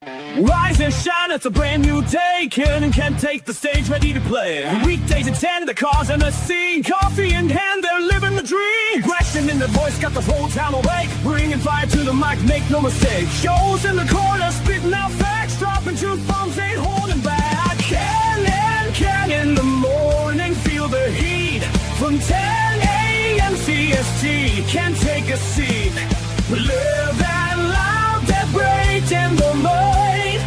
Rise and shine, it's a brand new day. Can take the stage, ready to play. Weekdays at 10, the cars and the scene. Coffee in hand, they're living the dream. Question in the voice, got the whole town awake. Bringing fire to the mic, make no mistake. Shows in the corner, spitting out facts. Dropping truth bombs, ain't holding back. Can in the morning, feel the heat. From 10 a.m. CST, can take a seat. Live and loud, that break in the mind.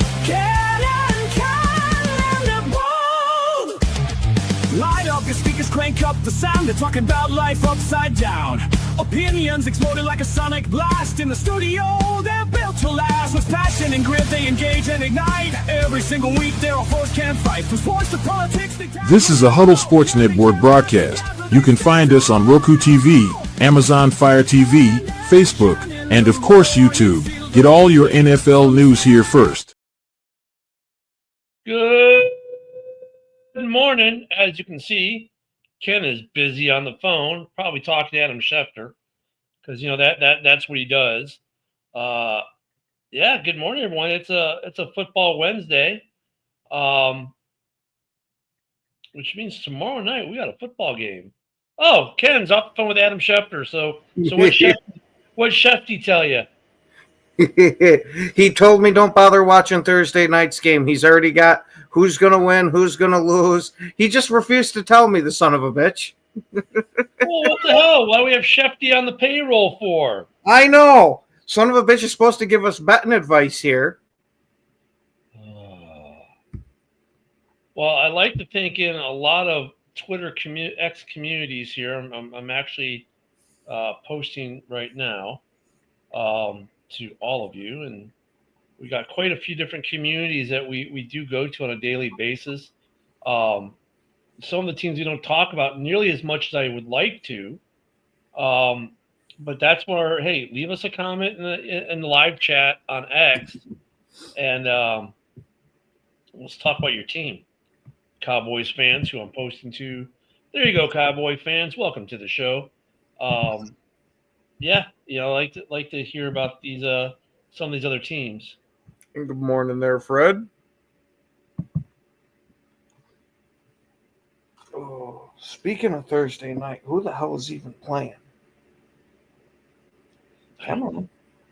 Light up your speakers, crank up the sound. They're talking about life upside down. Opinions exploding like a sonic blast. In the studio, they're built to last. With passion and grit, they engage and ignite. Every single week, they're a force can't fight. From sports to politics, This is a Huddle Sports Network broadcast. You can find us on Roku TV, Amazon Fire TV, Facebook, and of course YouTube. Get all your NFL news here first. Good morning. As you can see, Ken is busy on the phone, probably talking to Adam Schefter, because that's what he does. Yeah. Good morning, everyone. It's a football Wednesday, which means tomorrow night we got a football game. Oh, Ken's off the phone with Adam Schefter. So what Schefty tell you? He told me don't bother watching Thursday night's game. He's already got who's going to win, who's going to lose. He just refused to tell me, the son of a bitch. Well, what the hell? Why do we have Schefty on the payroll for? I know. Son of a bitch is supposed to give us betting advice here. Well, I like to think in a lot of Twitter X communities here. I'm actually posting right now to all of you, and we got quite a few different communities that we do go to on a daily basis. Some of the teams we don't talk about nearly as much as I would like to, but that's where, hey, leave us a comment in the live chat on X, and let's talk about your team. Cowboys fans who I'm posting to. There you go, Cowboy fans. Welcome to the show. Yeah, I like to hear about these some of these other teams. Good morning there, Fred. Oh, speaking of Thursday night, who the hell is even playing? I don't know.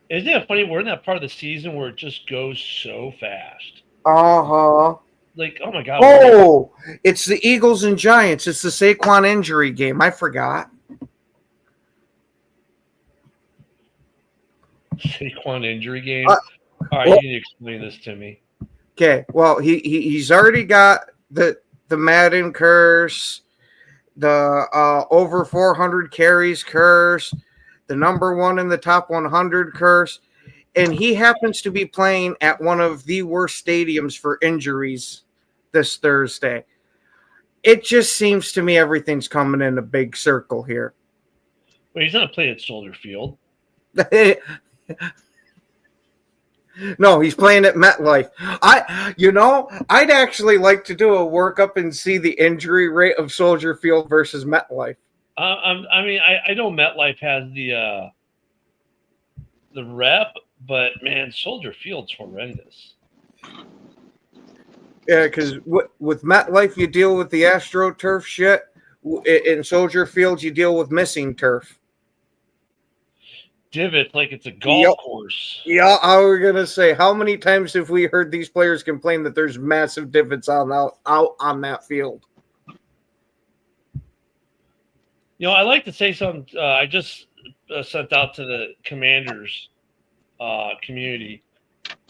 Isn't it funny? We're in that part of the season where it just goes so fast. Uh-huh. Like, oh my God. Oh, it's the Eagles and Giants. It's the Saquon injury game. I forgot. Saquon injury game? All right, you need to explain this to me. Okay, well, he's already got the Madden curse, the over 400 carries curse, the number one in the top 100 curse, and he happens to be playing at one of the worst stadiums for injuries this Thursday. It just seems to me everything's coming in a big circle here. Well, he's not playing at Soldier Field. No, he's playing at MetLife. I'd actually like to do a workup and see the injury rate of Soldier Field versus MetLife. I know MetLife has the rep, but man, Soldier Field's horrendous. Yeah, because with MetLife you deal with the AstroTurf shit. In Soldier Field you deal with missing turf. Divot like it's a golf course. Yeah, I was gonna say, how many times have we heard these players complain that there's massive divots out on that field? I like to say something. I just sent out to the Commanders community.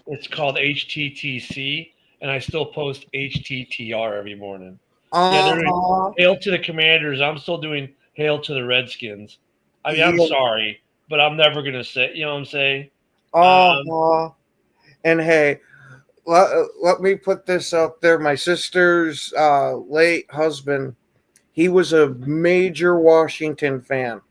It's called HTTC, and I still post HTTR every morning. Yeah, hail to the Commanders. I'm still doing hail to the Redskins. I mean, I'm sorry, but I'm never going to say, you know what I'm saying? And hey, let me put this out there. My sister's late husband, he was a major Washington fan.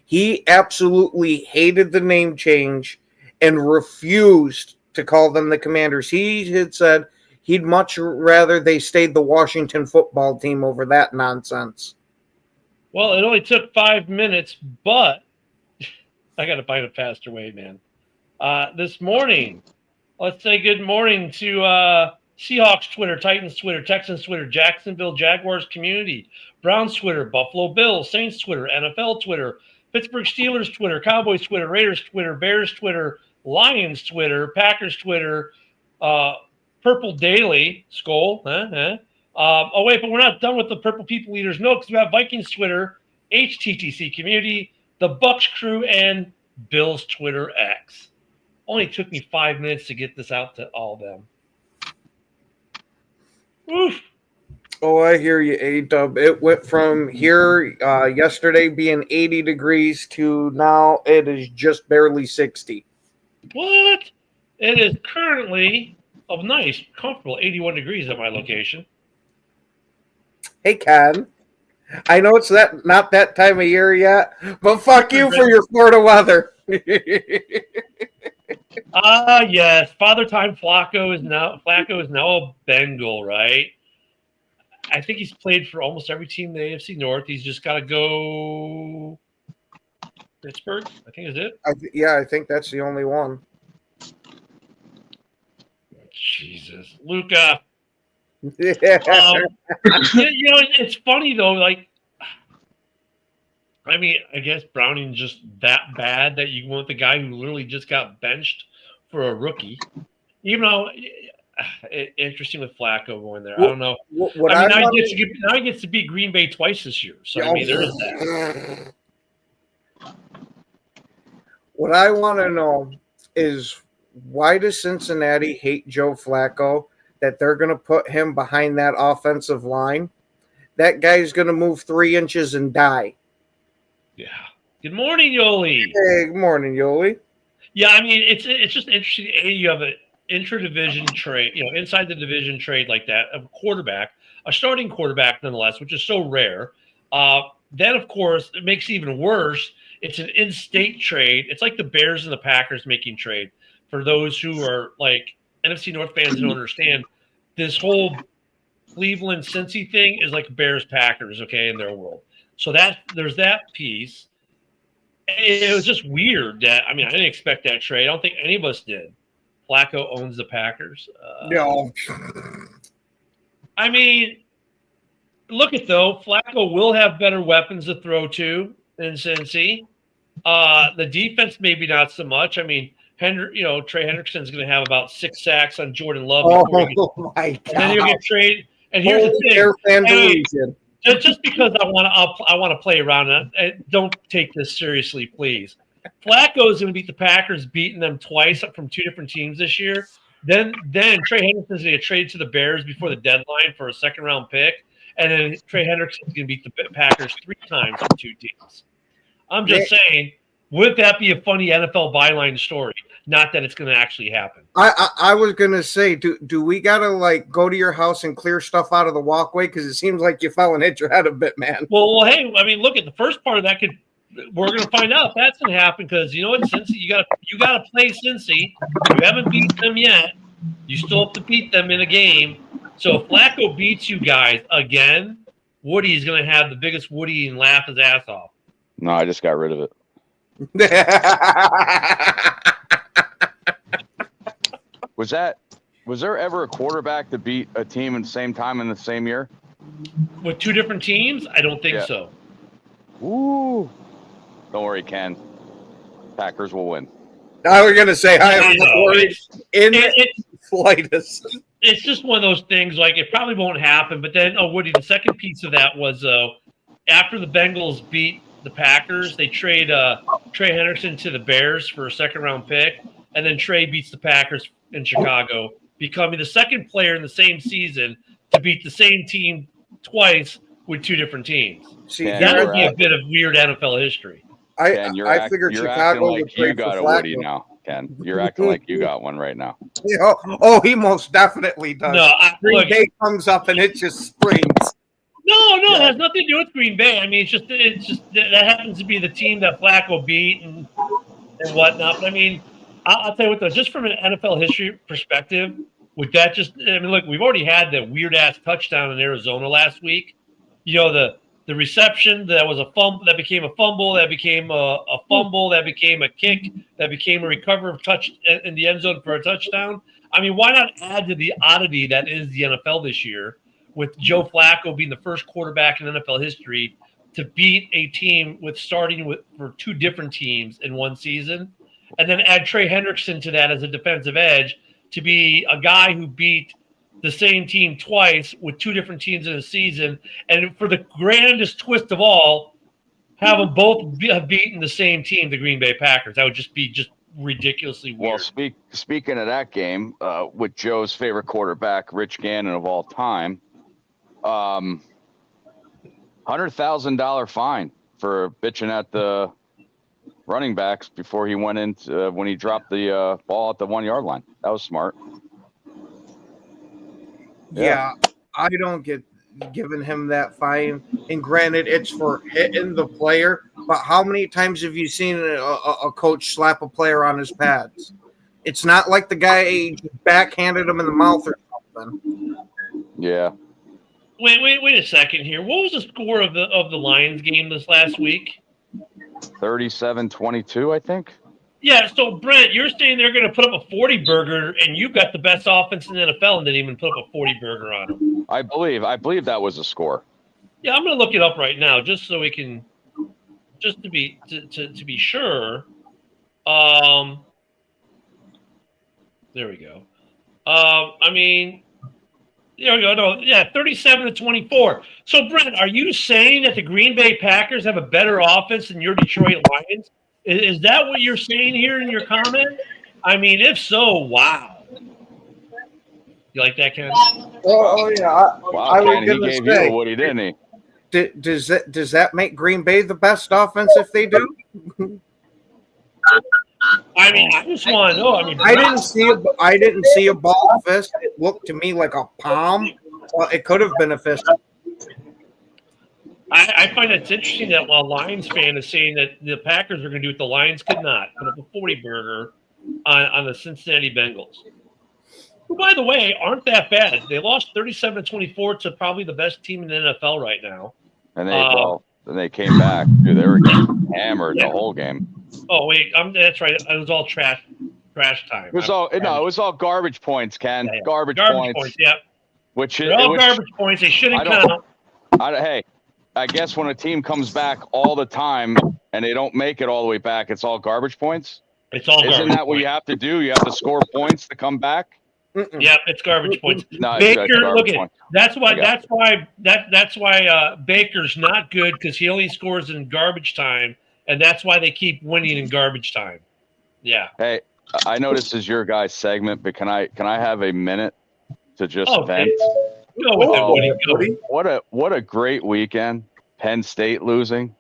He absolutely hated the name change and refused to call them the Commanders. He had said he'd much rather they stayed the Washington football team over that nonsense. Well, it only took 5 minutes, but I got to find a faster way, man. This morning, Let's say good morning to Seahawks Twitter, Titans Twitter, Texans Twitter, Jacksonville Jaguars community, Browns Twitter, Buffalo Bills, Saints Twitter, NFL Twitter, Pittsburgh Steelers Twitter, Cowboys Twitter, Raiders Twitter, Bears Twitter, Lions Twitter, Packers Twitter, Purple Daily, Skull. Oh, wait, but we're not done with the Purple People Eaters. No, because we have Vikings Twitter, HTTC community, the Bucks crew, and Bills Twitter X. Only took me 5 minutes to get this out to all of them. Oof. Oh, I hear you, A-Dub. It went from here yesterday being 80 degrees to now it is just barely 60. What? It is currently a nice, comfortable 81 degrees at my location. Hey, Ken. I know it's not that time of year yet, but fuck you for your Florida weather. Yes. Father Time Flacco is now a Bengal, right? I think he's played for almost every team in the AFC North. He's just got to go Pittsburgh, I think is it. I think that's the only one. Jesus. Luca. Yeah. It's funny, though. Like, I mean, I guess Browning's just that bad that you want the guy who literally just got benched for a rookie. Even though, interesting with Flacco going there. I don't know. Now he gets to beat Green Bay twice this year. So, I mean, there is that. What I want to know is why does Cincinnati hate Joe Flacco that they're going to put him behind that offensive line? That guy's going to move 3 inches and die. Yeah. Good morning, Yoli. Hey, good morning, Yoli. Yeah, I mean, it's just interesting. You have an intra-division trade, inside the division trade like that, of a quarterback, a starting quarterback nonetheless, which is so rare. Then, of course, it makes it even worse. It's an in-state trade. It's like the Bears and the Packers making trade. For those who are like NFC North fans and don't understand, this whole Cleveland Cincy thing is like Bears Packers, okay, in their world. So there's that piece. It was just weird that I didn't expect that trade. I don't think any of us did. Flacco owns the Packers. No. I mean, look at though, Flacco will have better weapons to throw to than Cincy. The defense maybe not so much. I mean, Trey Hendrickson's going to have about 6 sacks on Jordan Love. Oh my God! And then he'll get traded. And here's the thing: just because I want to play around, don't take this seriously, please. Flacco is going to beat the Packers, beating them twice from 2 different teams this year. Then Trey Hendrickson's going to get traded to the Bears before the deadline for a 2nd-round pick, and then Trey Hendrickson's going to beat the Packers 3 times from 2 teams. I'm just saying, would that be a funny NFL byline story? Not that it's going to actually happen. I was going to say, do we got to go to your house and clear stuff out of the walkway? Because it seems like you fell and hit your head a bit, man. Well, hey, look at the first part of that. We're going to find out if that's going to happen because you know what, Cincy, you got to play Cincy. You haven't beat them yet. You still have to beat them in a game. So if Flacco beats you guys again, Woody's going to have the biggest Woody and laugh his ass off. No, I just got rid of it. Was there ever a quarterback to beat a team at the same time in the same year? With 2 different teams? I don't think so. Ooh. Don't worry, Ken. Packers will win. I was going to say, I am not worried in the slightest. It's just one of those things, it probably won't happen. But then, Woody, the second piece of that was after the Bengals beat the Packers, they trade Trey Hendrickson to the Bears for a 2nd-round pick. And then Trey beats the Packers in Chicago, becoming the 2nd player in the same season to beat the same team twice with 2 different teams. See, that would be a bit of weird NFL history. Ken, I figured Chicago like you got a Woody now, Ken. You're acting like you got one right now. Oh, he most definitely does. No, Green Bay comes up and it just springs. No, it has nothing to do with Green Bay. It's just that happens to be the team that Flacco beat and whatnot. But I'll tell you what, though, just from an NFL history perspective, with that look, we've already had the weird-ass touchdown in Arizona last week. The the reception that was a fumble, that became a fumble, that became a fumble, that became a kick, that became a recovery of touch in the end zone for a touchdown. I mean, why not add to the oddity that is the NFL this year, with Joe Flacco being the first quarterback in NFL history to beat a team for two different teams in one season, and then add Trey Hendrickson to that as a defensive edge to be a guy who beat the same team twice with two different teams in a season, and for the grandest twist of all, have them both have beaten the same team, the Green Bay Packers. That would just be ridiculously weird. Well, speaking of that game, with Joe's favorite quarterback, Rich Gannon of all time, $100,000 fine for bitching at the running backs before he went into when he dropped the ball at the 1 yard line. That was smart. Yeah, I don't get giving him that fine. And granted, it's for hitting the player. But how many times have you seen a coach slap a player on his pads? It's not like the guy backhanded him in the mouth or something. Yeah. Wait a second here. What was the score of the Lions game this last week? 37-22, I think. Yeah, so Brent, you're saying they're going to put up a 40-burger, and you've got the best offense in the NFL and didn't even put up a 40-burger on them. I believe that was a score. Yeah, I'm going to look it up right now just so we can, just to be sure. There we go. I mean, there we go. No, yeah, 37-24. So Brent, are you saying that the Green Bay Packers have a better offense than your Detroit Lions? Is that what you're saying here in your comment? I mean, if so, wow. You like that, Ken? Oh yeah. Wow, Ken, he gave you a Woody, didn't he? Does that make Green Bay the best offense if they do? I mean, I just want to know. I mean, I didn't see a ball fist. It looked to me like a palm. Well, it could have been a fist. I find it's interesting that while Lions fan is saying that the Packers are going to do what the Lions could not, put up a 40-burger on the Cincinnati Bengals, who, by the way, aren't that bad. They lost 37-24 to probably the best team in the NFL right now. And they came back. Dude, they were getting hammered the whole game. Oh wait, that's right. It was all trash time. It was all garbage points, Ken. Yeah. Garbage points. Yep. They're all garbage points. They shouldn't count. Hey, I guess when a team comes back all the time and they don't make it all the way back, it's all garbage points. It's all garbage. Isn't that what you have to do? You have to score points to come back. Yep, it's garbage points. No, Baker, look at that's why Baker's not good, because he only scores in garbage time, and that's why they keep winning in garbage time. Yeah. Hey, I know this is your guys' segment, but can I have a minute to just vent? Go with it, Woody. What a great weekend. Penn State losing,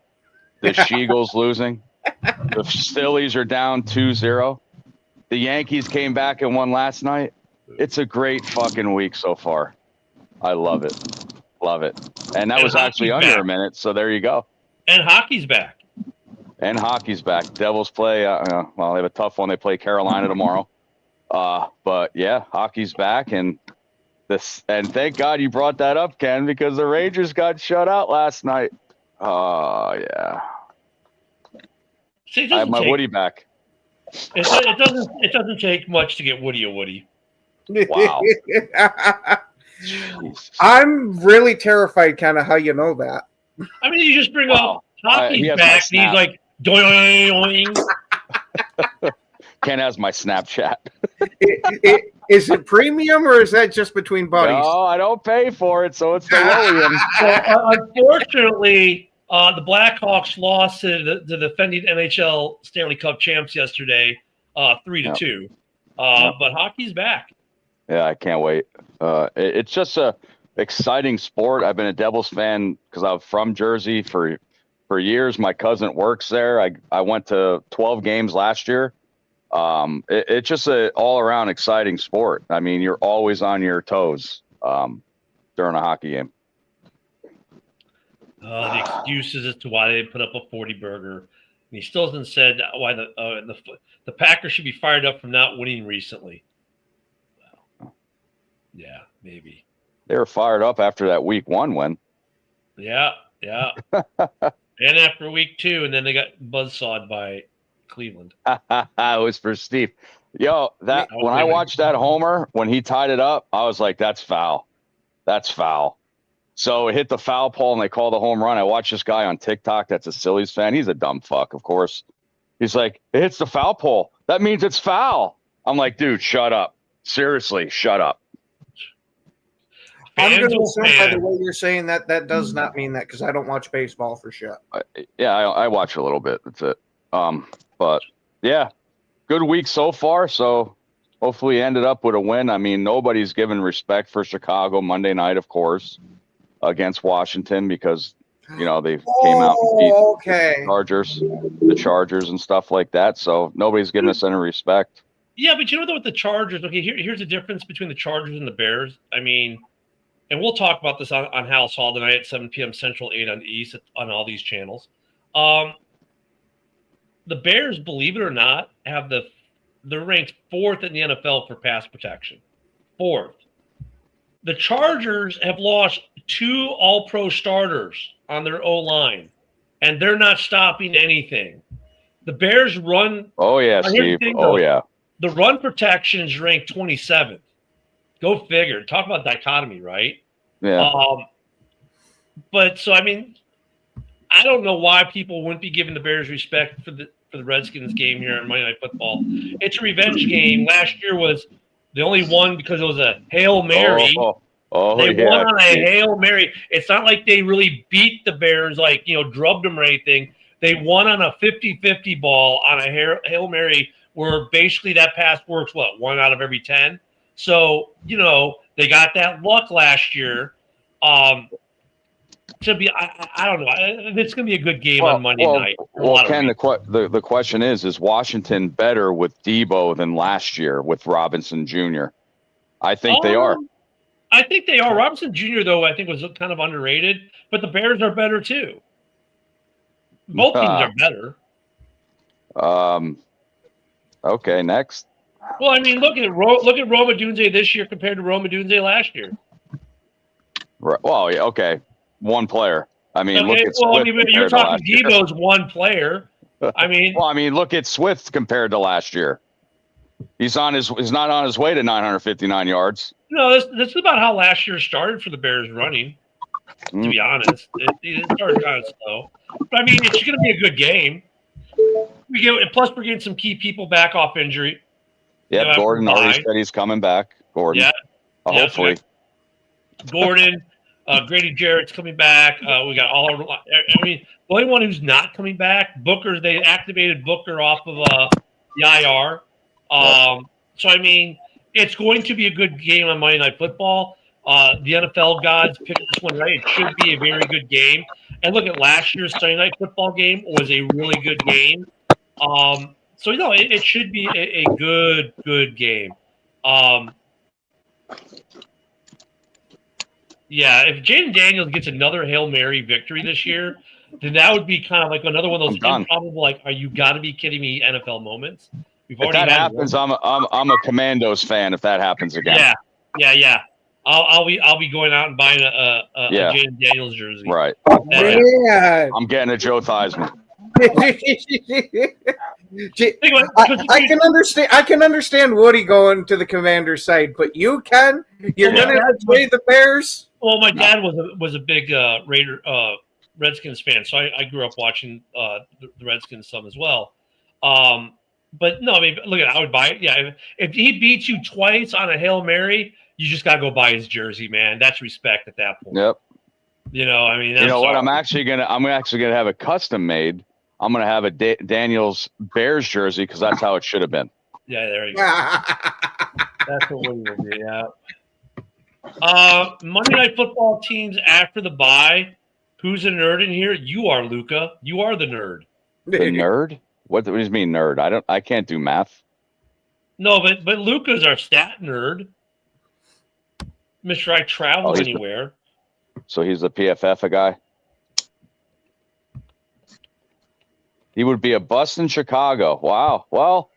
the Sheagles losing, the Phillies are down 2-0. The Yankees came back and won last night. It's a great fucking week so far. I love it. Love it. And that was actually under a minute, so there you go. And hockey's back. Devils play, well, they have a tough one. They play Carolina tomorrow. But yeah, hockey's back, and thank God you brought that up, Ken, because the Rangers got shut out last night. Oh yeah. See, I have my Woody back. It doesn't take much to get Woody a Woody. Wow. I'm really terrified, kind of how you know that. I mean, you just bring up hockey's back, and he's like, doing. Ken has my Snapchat. Is it premium, or is that just between buddies? No, I don't pay for it, so it's the Williams. Unfortunately, the Blackhawks lost to the defending NHL Stanley Cup champs yesterday, 3-2. But hockey's back. Yeah, I can't wait. It's just a exciting sport. I've been a Devils fan because I'm from Jersey for years. My cousin works there. I went to 12 games last year. It's just a all around exciting sport. I mean, you're always on your toes during a hockey game. The excuses as to why they put up a 40-burger. And he still hasn't said why the Packers should be fired up from not winning recently. Well, yeah, maybe. They were fired up after that week 1 win. Yeah, Yeah. And after week 2, and then they got buzzsawed by Cleveland. It was for Steve. Yo, that Me- when I watched that homer, when he tied it up, I was like, that's foul. That's foul. So it hit the foul pole and they called the home run. I watched this guy on TikTok that's a Phillies fan. He's a dumb fuck, of course. He's like, it hits the foul pole. That means it's foul. I'm like, dude, shut up. Seriously, shut up. I'm going to Fans will assume by the fan. way you're saying that does not mean that because I don't watch baseball for shit. I watch a little bit. That's it. But yeah, good week so far. So hopefully ended up with a win. I mean, nobody's given respect for Chicago Monday night, of course, against Washington because, you know, they came out and beat Okay. the Chargers and stuff like that. So nobody's giving us any respect. Yeah, but you know what, the Chargers, okay, here's the difference between the Chargers and the Bears. I mean, and we'll talk about this on House Hall tonight at 7 p.m. Central, 8 on the East on all these channels. The Bears, believe it or not, they're ranked 4th in the NFL for pass protection. 4th. The Chargers have lost 2 all-pro starters on their O-line, and they're not stopping anything. The Bears run Oh, yeah, Now, here's the Steve. thing, Oh, though. yeah. the run protection is ranked 27th. Go figure. Talk about dichotomy, right? Yeah. But so I mean, I don't know why people wouldn't be giving the Bears respect for the Redskins game here on Monday Night Football. It's a revenge game. Last year was the only one because it was a Hail Mary. They yeah. won on a Hail Mary. It's not like they really beat the Bears, like, you know, drubbed them or anything. They won on a 50-50 ball on a Hail Mary where basically that pass works, 1 out of every 10? So, you know, they got that luck last year. I don't know. It's going to be a good game on Monday night. Well, Ken, the question is Washington better with Debo than last year with Robinson Jr.? I think they are. I think they are. Robinson Jr., though, I think was kind of underrated, but the Bears are better too. Both teams are better. Okay, next. Well, I mean, look at Roma Dunze this year compared to Roma Dunze last year. Right. Well, yeah, okay. One player. I mean, look at well, I Swift mean, you're compared to talking last year. Debo's one player. I mean, Well, I mean, look at Swift compared to last year. He's not on his way to 959 yards. no, this is about how last year started for the Bears running. To be honest, it started kind of slow, but I mean, it's going to be a good game. Plus we're getting some key people back off injury. Yeah, You know, Gordon after already bye. said he's coming back. Gordon. Yeah. Yeah, Hopefully. Gordon, Grady Jarrett's coming back. We got all. I mean, the only one who's not coming back, Booker. They activated Booker off of the IR. So I mean, it's going to be a good game on Monday Night Football. The NFL gods picked this one right. It should be a very good game. And look at last year's Sunday Night Football game was a really good game. So you know, it should be a good game. Yeah, if Jaden Daniels gets another Hail Mary victory this year, then that would be kind of like another one of those improbable, like, are you got to be kidding me, NFL moments. We've If that happens, I'm a Commandos fan. If that happens again. Yeah. I'll be going out and buying a Jaden Daniels jersey. Right. Man. I'm getting a Joe Theismann. I can understand Woody going to the Commander's side, but you're gonna play the Bears. Well, my dad was a big Redskins fan, so I grew up watching the Redskins some as well. But no, I mean, look I would buy it. Yeah, if he beats you twice on a Hail Mary, you just gotta go buy his jersey, man. That's respect at that point. Yep. You know, I mean, You know what? I'm actually gonna have it custom made. I'm gonna have a Daniels Bears jersey because that's how it should have been. Yeah, there you go. That's what we will do. Yeah. Monday Night Football teams after the bye. Who's a nerd in here? You are, Luca. You are the nerd. The nerd? What does it mean, nerd? I can't do math. No, but Luca's our stat nerd. Mr. I travel anywhere. So he's the PFF guy. He would be a bust in Chicago. Wow. Well,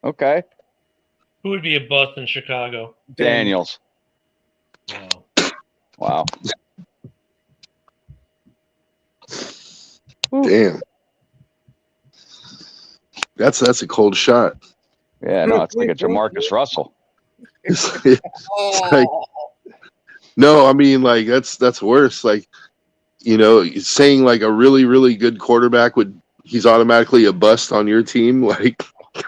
okay. Who would be a bust in Chicago? Daniels. Wow. Wow. Damn. That's a cold shot. Yeah, no, it's like a Jamarcus Russell. It's like, no, I mean, like, that's worse. Like, you know, saying like a really, really good quarterback he's automatically a bust on your team. Like,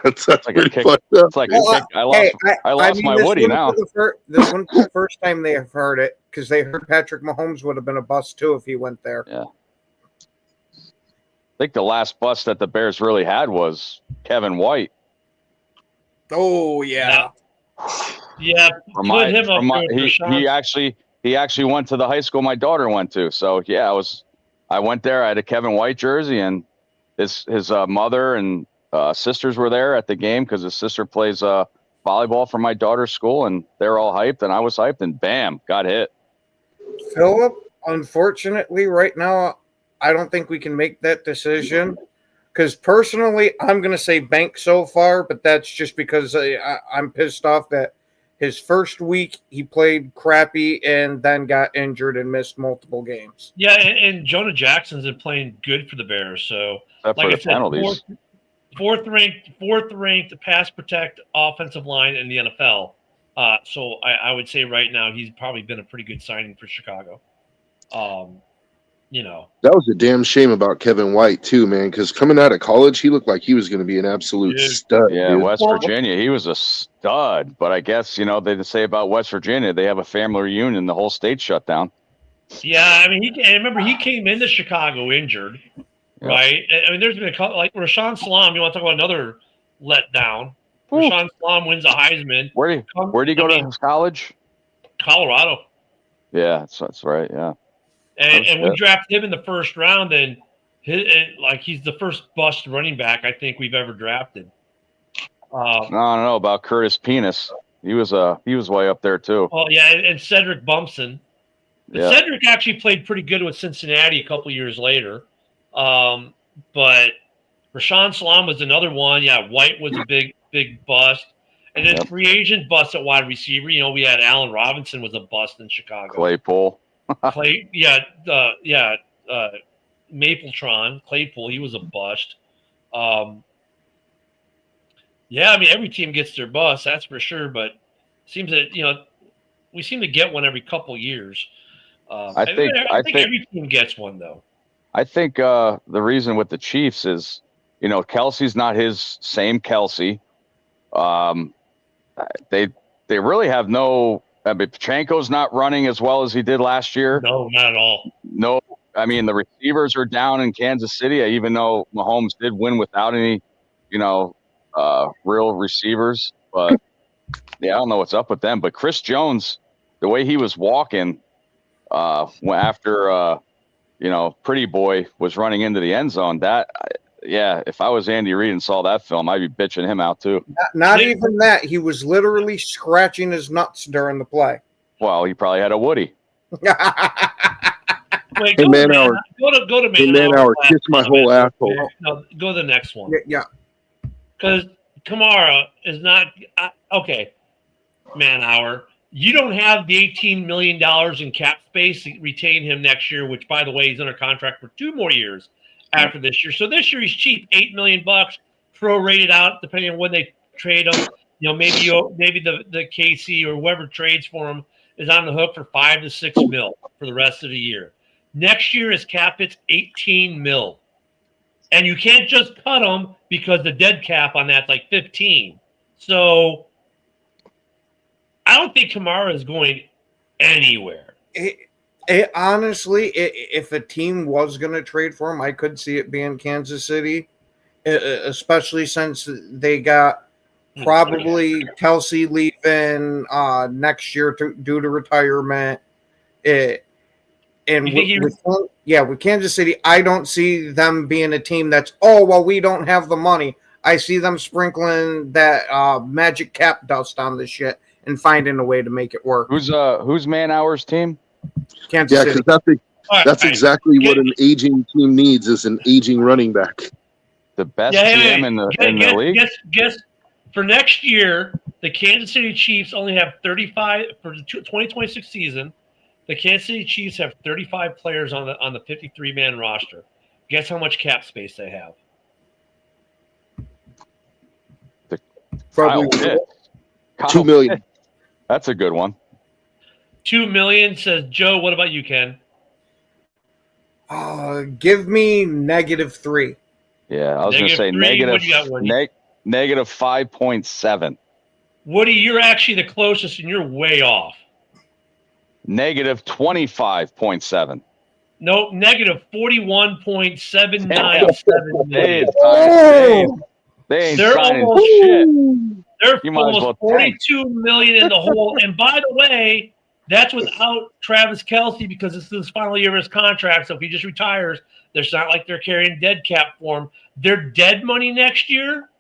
that's Like a pretty kick. fucked up. It's like Well, a kick. I lost my this Woody wouldn't now. be this wasn't the first time they have heard it, because they heard Patrick Mahomes would have been a bust too if he went there. Yeah. I think the last bust that the Bears really had was Kevin White. Oh yeah. Yeah, From put my, him up from my, there with he actually went to the high school my daughter went to. So yeah, I went there. I had a Kevin White jersey, and his mother and sisters were there at the game because his sister plays volleyball for my daughter's school, and they're all hyped, and I was hyped, and bam, got hit. Philip, unfortunately, right now, I don't think we can make that decision. Because personally, I'm going to say bank so far, but that's just because I'm pissed off that his first week he played crappy and then got injured and missed multiple games. Yeah, and Jonah Jackson's been playing good for the Bears. So, Except like for I the said, penalties. fourth ranked pass protect offensive line in the NFL. So I would say right now he's probably been a pretty good signing for Chicago. You know, That was a damn shame about Kevin White too, man. Because coming out of college, he looked like he was going to be an absolute Dude. stud. Yeah, dude. West Virginia, he was a stud. But I guess, you know, they say about West Virginia, they have a family reunion, the whole state shut down. yeah. I mean, I remember he came into Chicago injured, Yeah. right? I mean, there's been a couple like Rashawn Salam. You want to talk about another letdown? Ooh. Rashawn Salam wins a Heisman. Where'd he go to college? Colorado. Yeah, that's right. Yeah. And we shit. drafted him in the first round, and he's the first bust running back I think we've ever drafted. I don't know about Curtis Penis. He was way up there too. Well, yeah, and Cedric Bumpson. Yeah. Cedric actually played pretty good with Cincinnati a couple years later. But Rashawn Salam was another one. Yeah, White was a big bust. And then free agent bust at wide receiver. You know, we had Allen Robinson was a bust in Chicago. Claypool. Mapletron, Claypool, he was a bust. Yeah, I mean, every team gets their bust, that's for sure. But it seems that, you know, we seem to get one every couple years. I think every team gets one, though. I think the reason with the Chiefs is, you know, Kelsey's not his same Kelsey. They really have no. I mean, Pachenko's not running as well as he did last year. No, not at all. No, I mean, the receivers are down in Kansas City, even though Mahomes did win without any, you know, real receivers. But yeah, I don't know what's up with them. But Chris Jones, the way he was walking after, you know, Pretty Boy was running into the end zone, if I was Andy Reid and saw that film, I'd be bitching him out too. Not even that. He was literally scratching his nuts during the play. Well, he probably had a Woody. Wait, Hey, go man, to hour. go to Hey, man, hour. Kiss my whole asshole. No, go to the next one. Yeah. Because Kamara is not okay. Man hour. You don't have the $18 million in cap space to retain him next year, which, by the way, he's under contract for 2 more years after this year. So this year he's cheap, $8 million, prorated out depending on when they trade him. You know, maybe the KC or whoever trades for him is on the hook for $5 to $6 mil for the rest of the year. Next year his cap hits $18 mil. And you can't just cut him because the dead cap on that's like 15. So I don't think Kamara is going anywhere. Honestly, if a team was going to trade for him, I could see it being Kansas City, especially since they got probably Kelsey leaving next year due to retirement. With Kansas City, I don't see them being a team that's, we don't have the money. I see them sprinkling that magic cap dust on this shit and finding a way to make it work. Who's Man Hour's team? Kansas City. Because that's exactly what an aging team needs is an aging running back. The best GM in the league? Guess for next year, the Kansas City Chiefs only have 35 for the 2026 season. The Kansas City Chiefs have 35 players on the 53-man roster. Guess how much cap space they have? Probably Kyle Pitts. Kyle 2 million. Pitts. That's a good one. $2 million, says Joe. What about you, Ken? Give me -3. Yeah, I was going to say -3. What do you got, Woody? negative 5.7. Woody, you're actually the closest, and you're way off. Negative 25.7. No, negative 41.797 million. They ain't They're signing almost shit. They're You might as almost well tank. 42 million in the hole. And by the way, that's without Travis Kelce because this is his final year of his contract. So if he just retires, it's not like they're carrying dead cap for him. Their dead money next year,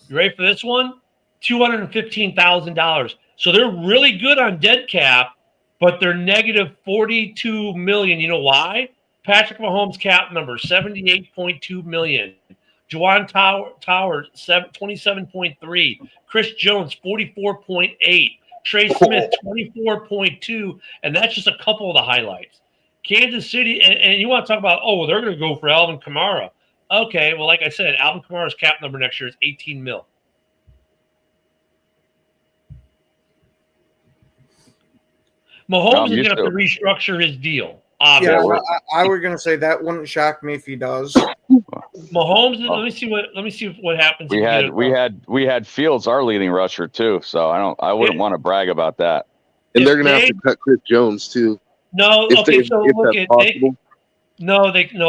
you ready for this one? $215,000. So they're really good on dead cap, but they're negative 42 million. You know why? Patrick Mahomes cap number 78.2 million. Juwan Towers 27.3. Chris Jones 44.8. Trey Smith 24.2, and that's just a couple of the highlights. Kansas City, and you want to talk about, they're going to go for Alvin Kamara. Okay, well, like I said, Alvin Kamara's cap number next year is 18 mil. Mahomes is going to have to restructure his deal. Obviously. Yeah, I was going to say that wouldn't shock me if he does. Mahomes, let me see what happens. We had Fields, our leading rusher too, so I wouldn't want to brag about that. And they're gonna have to cut Chris Jones too. No, if okay, so look that's at possible.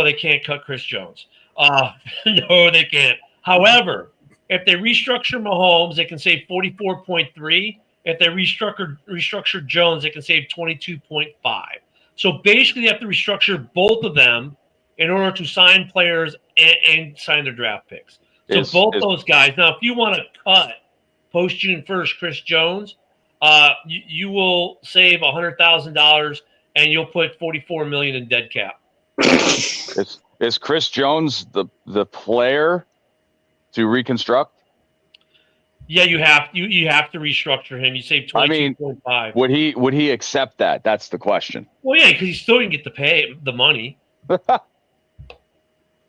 they can't cut Chris Jones. No, they can't. However, if they restructure Mahomes, they can save 44.3. If they restructure Jones, they can save 22.5. So basically, they have to restructure both of them in order to sign players and sign their draft picks. So those guys. Now, if you want to cut post June 1st Chris Jones, you will save $100,000 and you'll put $44 million in dead cap. Is Chris Jones the player to reconstruct? Yeah, you have to restructure him. You save 22.5. Would he accept that? That's the question. Well, yeah, because he still didn't get to pay the money.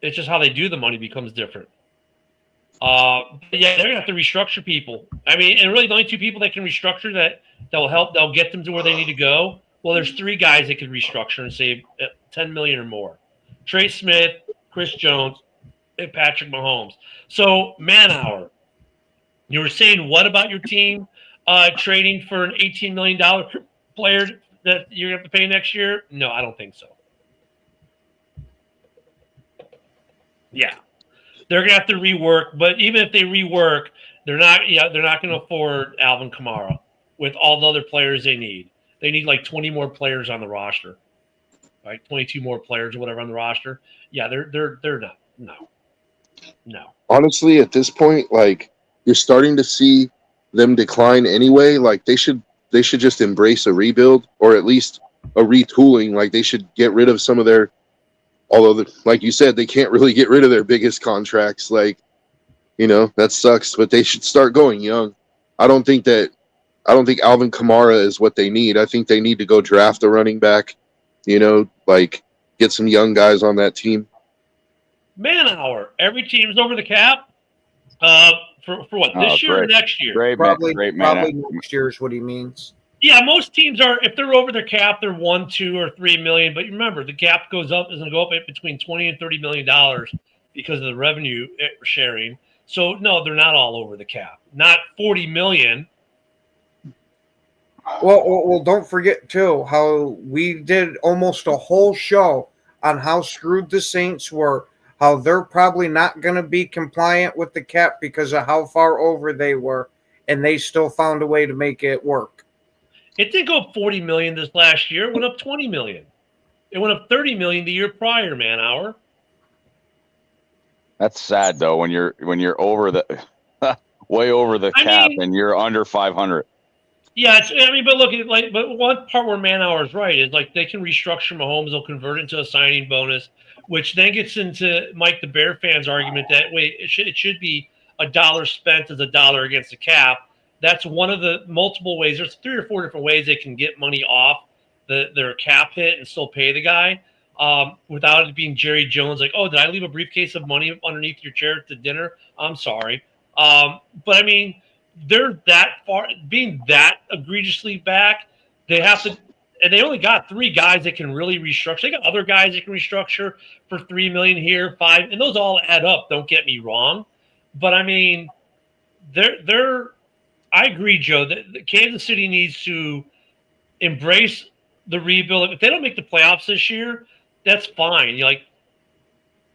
It's just how they do the money becomes different. But yeah, they're gonna have to restructure people. I mean, and really the only two people that can restructure they'll get them to where they need to go. Well, there's three guys that could restructure and save $10 million or more: Trey Smith, Chris Jones, and Patrick Mahomes. So man-hour. You were saying what about your team trading for an $18 million player that you're going to have to pay next year? No, I don't think so. Yeah. They're going to have to rework, but even if they rework, they're not going to afford Alvin Kamara with all the other players they need. They need like 20 more players on the roster. Right? 22 more players or whatever on the roster. Yeah, they're not. No. Honestly, at this point, like, you're starting to see them decline anyway. Like they should just embrace a rebuild or at least a retooling. Like they should get rid of some of their, like you said, they can't really get rid of their biggest contracts. Like, that sucks, but they should start going young. I don't think Alvin Kamara is what they need. I think they need to go draft a running back, like get some young guys on that team. Man-hour. Every team's over the cap. For what, this year or next year? Probably next year is what he means. Yeah, most teams are, if they're over their cap, they're 1, 2, or 3 million. But remember, the cap is going to go up between $20 and $30 million because of the revenue sharing. So no, they're not all over the cap. Not 40 million. Well, don't forget too how we did almost a whole show on how screwed the Saints were. How they're probably not going to be compliant with the cap because of how far over they were, and they still found a way to make it work. It didn't go up 40 million this last year. It went up 20 million. It went up 30 million the year prior, man-hour. That's sad though when you're over the way over the cap and you're under 500. Yeah, but look, but one part where man-hour is right is like they can restructure Mahomes, they'll convert it into a signing bonus, which then gets into Mike the Bear fans' argument that it should be $1 spent as $1 against the cap. That's one of the multiple ways. There's 3 or 4 different ways they can get money off their cap hit and still pay the guy. without it being Jerry Jones. Like, oh, did I leave a briefcase of money underneath your chair at the dinner? I'm sorry. But I mean, they're that far, being that egregiously back. They have to, and they only got 3 guys that can really restructure. They got other guys that can restructure for $3 million here, 5, and those all add up. Don't get me wrong, but I mean, they're. I agree, Joe, that Kansas City needs to embrace the rebuild. If they don't make the playoffs this year, that's fine.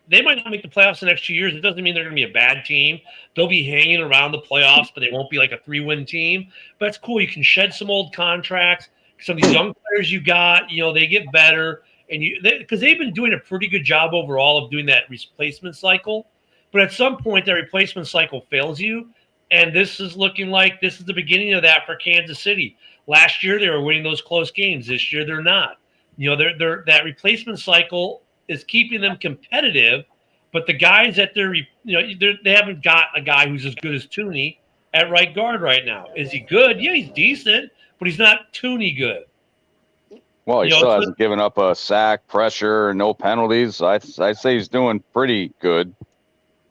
They might not make the playoffs the next 2 years. It doesn't mean they're going to be a bad team. They'll be hanging around the playoffs, but they won't be like a 3-win team. But that's cool. You can shed some old contracts. Some of these young players you got, they get better, and because they've been doing a pretty good job overall of doing that replacement cycle. But at some point, that replacement cycle fails you, and this is looking like this is the beginning of that for Kansas City. Last year, they were winning those close games. This year, they're not. They're that replacement cycle is keeping them competitive, but the guys that they haven't got a guy who's as good as Tooney at right guard right now. Is he good? Yeah, he's decent, but he's not Tooney good. Well, he still hasn't given up a sack, pressure, no penalties. I'd say he's doing pretty good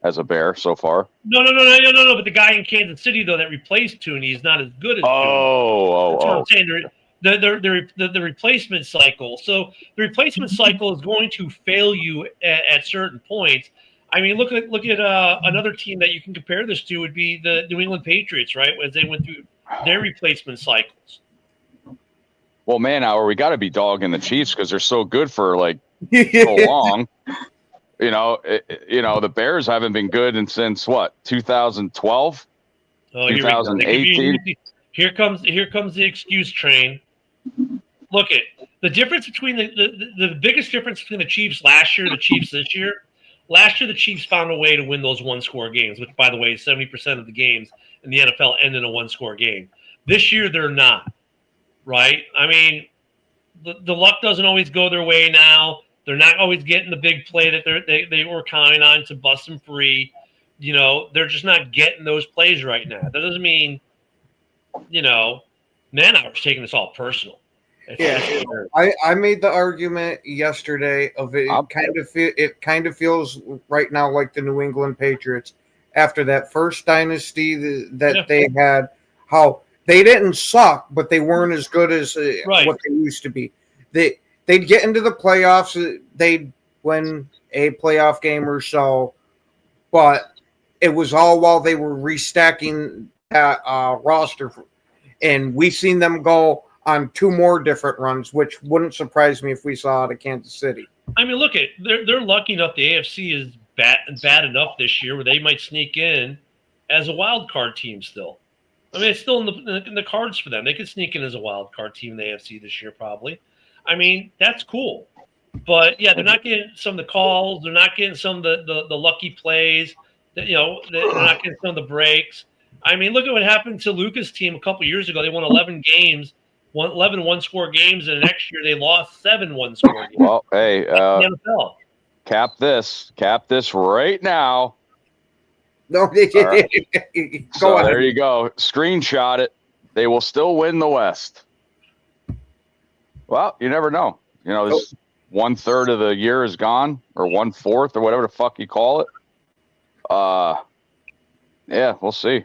as a Bear so far. No. But the guy in Kansas City, though, that replaced Tooney is not as good as Tooney. That's what I'm saying. The replacement cycle. So the replacement cycle is going to fail you at certain points. I mean, look at another team that you can compare this to would be the New England Patriots, right? As they went through their replacement cycles. Well, man, Howard, we got to be dogging the Chiefs because they're so good for so long. The Bears haven't been good since what, 2012, 2018. Here comes the excuse train. Look at the difference between the biggest difference between the Chiefs last year and the Chiefs this year. Last year, the Chiefs found a way to win those one-score games, which, by the way, 70% of the games in the NFL end in a one-score game. This year, they're not, right? I mean, the luck doesn't always go their way now. They're not always getting the big play that they were counting on to bust them free. They're just not getting those plays right now. That doesn't mean, Manauer's taking this all personal. I made the argument yesterday of it. It kind of feels right now like the New England Patriots after that first dynasty that they had. How they didn't suck, but they weren't as good as what they used to be. They'd get into the playoffs. They'd win a playoff game or so, but it was all while they were restacking that roster. And we've seen them go on 2 more different runs, which wouldn't surprise me if we saw it at Kansas City. I mean, look they're lucky enough. The AFC is bad enough this year where they might sneak in as a wild card team still. I mean, it's still in the cards for them. They could sneak in as a wild card team in the AFC this year, probably. I mean, that's cool. But yeah, they're not getting some of the calls. They're not getting some of the lucky plays. They're not getting some of the breaks. I mean, look at what happened to Luca's team a couple years ago. They won 11 games. 11 one-score games, and the next year they lost 7 one-score games. Well, hey, cap this right now. No, right. Go there you go. Screenshot it. They will still win the West. Well, you never know. This 1/3 of the year is gone, or 1/4, or whatever the fuck you call it. Yeah, we'll see.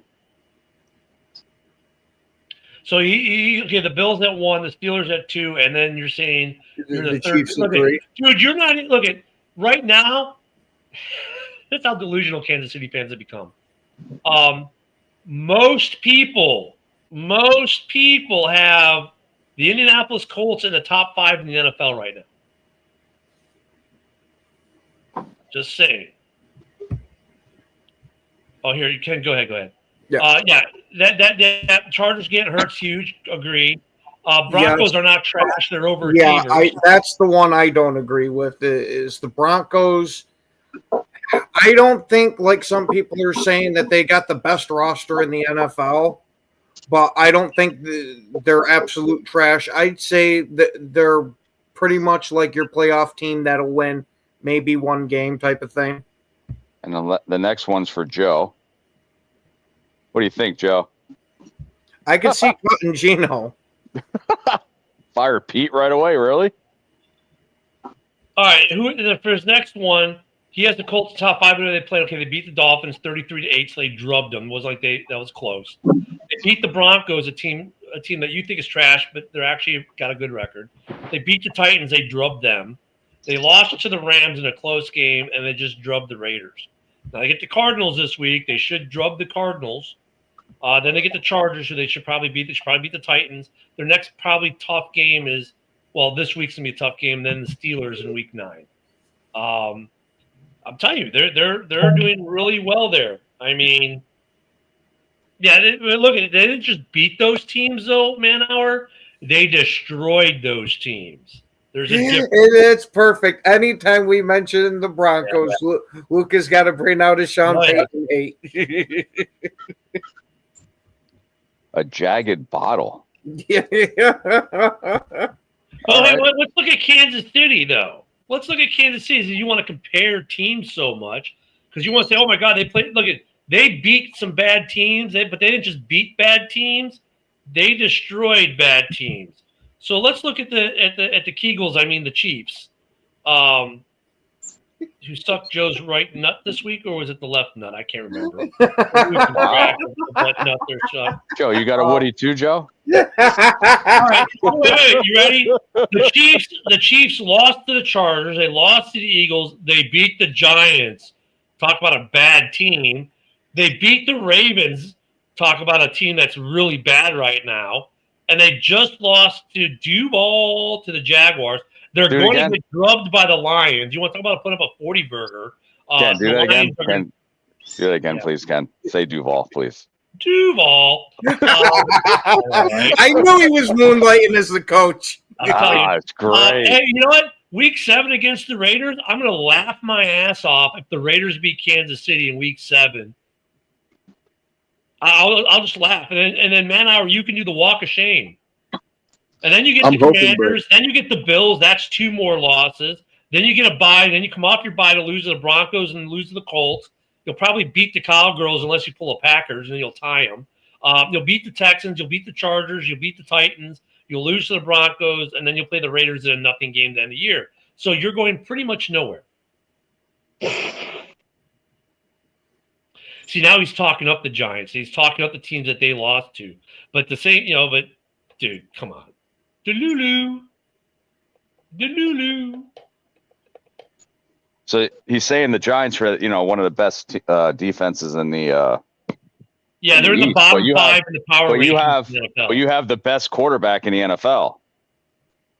So the Bills at 1, the Steelers at 2, and then you're saying you're the third. Chiefs at 3. Dude, you're not looking right now. That's how delusional Kansas City fans have become. Most people have the Indianapolis Colts in the top 5 in the NFL right now. Just saying. Oh, here you can go ahead. Yeah. That Chargers getting hurt's huge. Agreed. Broncos are not trash. They're overachievers. Yeah, that's the one I don't agree with. Is the Broncos? I don't think, like some people are saying, that they got the best roster in the NFL, but I don't think they're absolute trash. I'd say that they're pretty much like your playoff team that'll win maybe 1 game type of thing. And the next one's for Joe. What do you think, Joe? I could see cutting Gino. Fire Pete right away, really? All right, for his next one, he has the Colts top 5 they played. Okay, they beat the Dolphins 33-8, so they drubbed them. It was like that was close. They beat the Broncos, a team that you think is trash, but they're actually got a good record. They beat the Titans, they drubbed them. They lost to the Rams in a close game, and they just drubbed the Raiders. Now they get the Cardinals this week. They should drub the Cardinals. Then they get the Chargers, who they should probably beat. They should probably beat the Titans. Their next probably tough game is, well, this week's gonna be a tough game. Then the Steelers in Week 9. I'm telling you, they're doing really well there. I mean, yeah, look at it. They didn't just beat those teams, though, Manauer. They destroyed those teams. There's a difference. It's perfect. Anytime we mention the Broncos, Luke has got to bring out his Sean Payton hate. A jagged bottle. Yeah. Well, hey, let's look at Kansas City, though. Let's look at Kansas City. You want to compare teams so much because you want to say, "Oh my God, they played." Look at they beat some bad teams, but they didn't just beat bad teams; they destroyed bad teams. So let's look at the Kegels. I mean the Chiefs, who sucked Joe's right nut this week, or was it the left nut? I can't remember. Joe, you got a Woody too, Joe? All right. Wait, you ready? The Chiefs lost to the Chargers. They lost to the Eagles. They beat the Giants. Talk about a bad team. They beat the Ravens. Talk about a team that's really bad right now. And they just lost to Duval to the Jaguars. They're going to get drubbed by the Lions. You want to talk about putting up a 40-burger? Ken, do that again. Ken, do that again, please, Ken. Say Duval, please. Duval. I knew he was moonlighting as the coach. It's great. Hey, you know what? Week 7 against the Raiders, I'm going to laugh my ass off if the Raiders beat Kansas City in Week 7. I'll just laugh. And then Manauer, you can do the walk of shame. And then you get the Commanders. Then you get the Bills. That's 2 more losses. Then you get a bye. Then you come off your bye to lose to the Broncos and lose to the Colts. You'll probably beat the Cowgirls unless you pull a Packers, and you'll tie them. You'll beat the Texans. You'll beat the Chargers. You'll beat the Titans. You'll lose to the Broncos, and then you'll play the Raiders in a nothing game at the end of the year. So you're going pretty much nowhere. See, now he's talking up the Giants. He's talking up the teams that they lost to. But the same, but dude, come on. Delulu. So he's saying the Giants are, one of the best defenses in the. Yeah, they're in the bottom 5 in the power rankings. But you have the best quarterback in the NFL,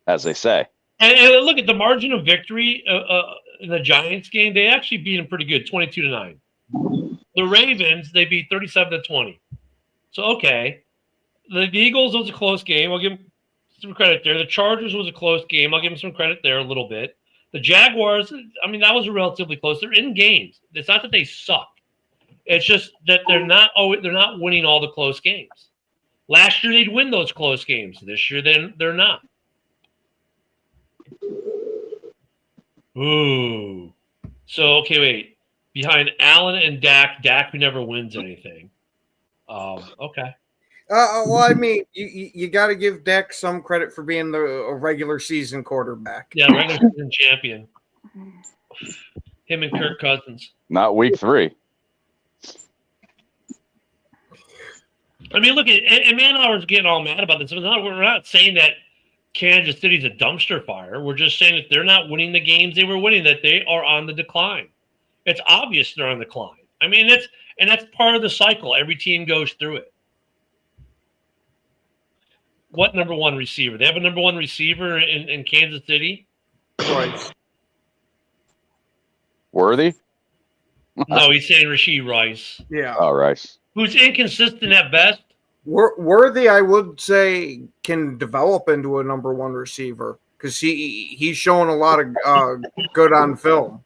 as they say. And look at the margin of victory in the Giants game. They actually beat them pretty good, 22-9. The Ravens, they beat 37-20. So okay, the Eagles was a close game. I'll give them some credit there. The Chargers was a close game. I'll give them some credit there a little bit. The Jaguars, I mean, that was relatively close. They're in games. It's not that they suck. It's just that they're not winning all the close games. Last year they'd win those close games. This year they're not. Ooh. So okay, wait. Behind Allen and Dak who never wins anything. Okay. Well, I mean, you got to give Dak some credit for being a regular season quarterback. Yeah, regular season champion. Him and Kirk Cousins. Not week 3. I mean, look at and Manauer's getting all mad about this. We're not saying that Kansas City's a dumpster fire. We're just saying that they're not winning the games they were winning, that they are on the decline. It's obvious they're on the decline. I mean, that's part of the cycle. Every team goes through it. What number 1 receiver? They have a number 1 receiver in Kansas City? Rice. Worthy? No, he's saying Rashee Rice. Yeah. Oh, Rice. Who's inconsistent at best. Worthy, I would say, can develop into a number 1 receiver because he's showing a lot of good on film.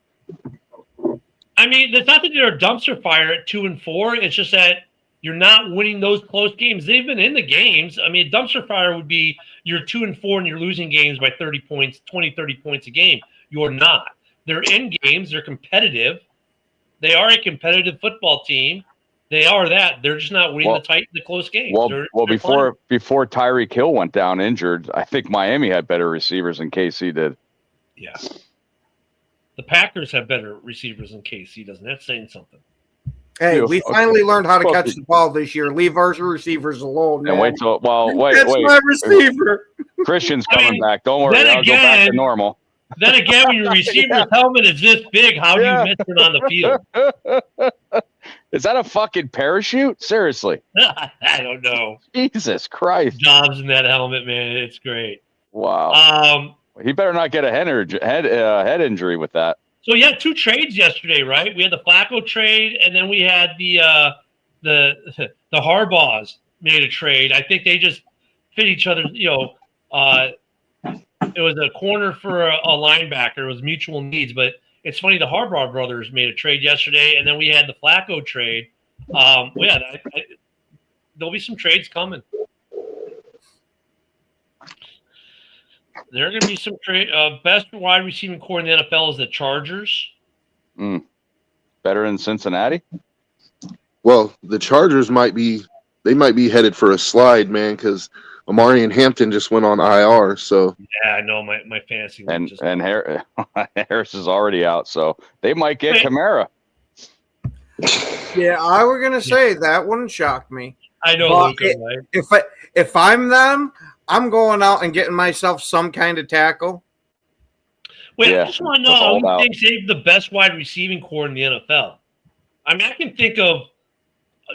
I mean, it's not that they're a dumpster fire at 2-4. It's just that you're not winning those close games. They've been in the games. I mean, a dumpster fire would be you're 2-4 and you're losing games by 30 points, 20, 30 points a game. You're not. They're in games. They're competitive. They are a competitive football team. They are that. They're just not winning the close games. Well, before Tyreek Hill went down injured, I think Miami had better receivers than KC did. Yeah. The Packers have better receivers than KC doesn't. That's saying something. Hey, Yeah, we okay. finally learned how to Well, catch the ball this year. Leave our receivers alone. And man. wait till wait. That's my receiver. Christian's I coming mean, back. Don't worry, then I'll go back to again- normal. Then again, when your receiver's helmet is this big, how do you Yeah. miss it on the field? Is that a fucking parachute? Seriously. I don't know. Jesus Christ. Jobs in that helmet, man. It's great. Wow. He better not get a head injury with that. So you had 2 trades yesterday, right? We had the Flacco trade, and then we had the Harbaughs made a trade. I think they just fit each other. It was a corner for a linebacker. It was mutual needs, but it's funny. The Harbaugh brothers made a trade yesterday, and then we had the Flacco trade. There'll be some trades coming. There are going to be some trade. Best wide receiving core in the NFL is the Chargers. Better than Cincinnati? Well, the Chargers might be headed for a slide, man, because Amari and Hampton just went on IR. So Yeah, I know my fantasy. And just, Harris is already out, so they might get Wait. Kamara. Yeah, I was gonna say that wouldn't shock me. I know, Well, Luka, right? If I'm them, I'm going out and getting myself some kind of tackle. Wait, Yeah, I just want to let's know hold who out. thinks they have the best wide receiving core in the NFL. I mean, I can think of,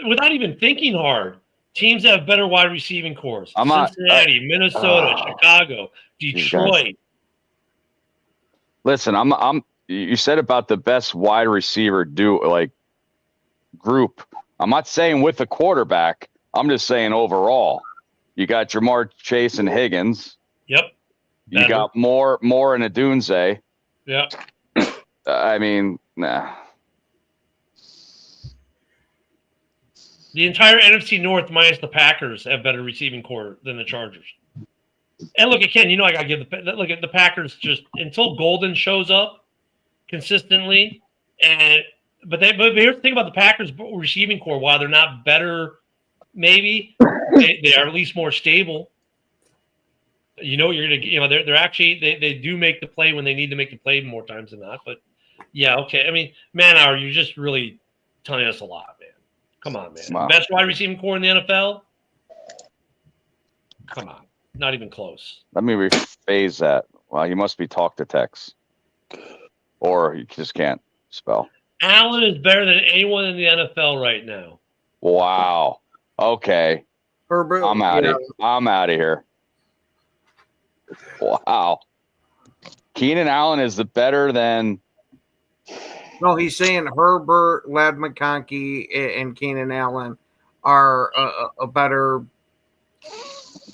without even thinking hard, teams that have better wide receiving cores. I'm not- Cincinnati, Minnesota, Chicago, These guys. Detroit. Listen, you said about the best wide receiver group. I'm not saying with the quarterback. I'm just saying overall. You got Jamar Chase and Higgins. Yep. You Better. got more in Adunze. Yep. I mean, nah. The entire NFC North minus the Packers have better receiving core than the Chargers. And look, again, I got to give look at the Packers just until Golden shows up consistently. But here's the thing about the Packers receiving core. While they're not better, maybe they are at least more stable. You're gonna, they're actually they do make the play when they need to make the play more times than not. But yeah, okay. I mean, Manauer, you're just really telling us a lot, man. Come on, man. Wow. Best wide receiving core in the NFL? Come on. Not even close. Let me rephrase that. Well, you must be talk to text, or you just can't spell. Allen is better than anyone in the NFL right now. Wow. Okay. Herbert, I'm out of here. Wow. Keenan Allen is the better than. No, he's saying Herbert, Lad McConkey, and Keenan Allen are a better